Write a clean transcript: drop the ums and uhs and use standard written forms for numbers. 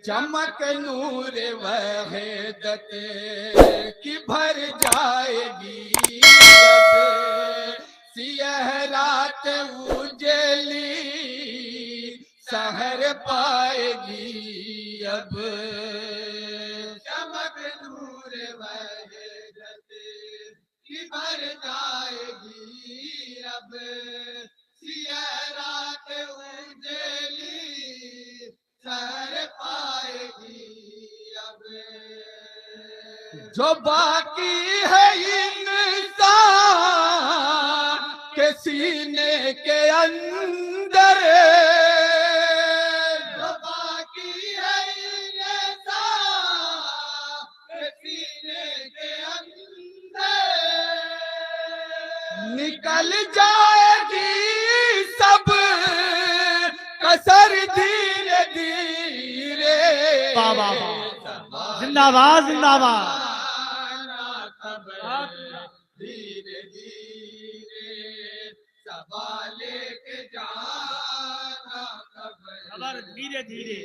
चमक नूर वहदत की भर जाएगी अब, सियह रात उजली सहर पाएगी अब। चमक नूर वहदत की भर जाएगी अब, सियह रात उजली सहर पाएगी अब। जो बाकी है इंसान के सीने के अंदर, जो बाकी है इंसान के सीने के अंदर, निकल जाएगी सब कसर धीरे धीरे। बाबा जिंदाबाद जिंदाबाद। धीरे धीरे सवाले के जाना खबर धीरे धीरे।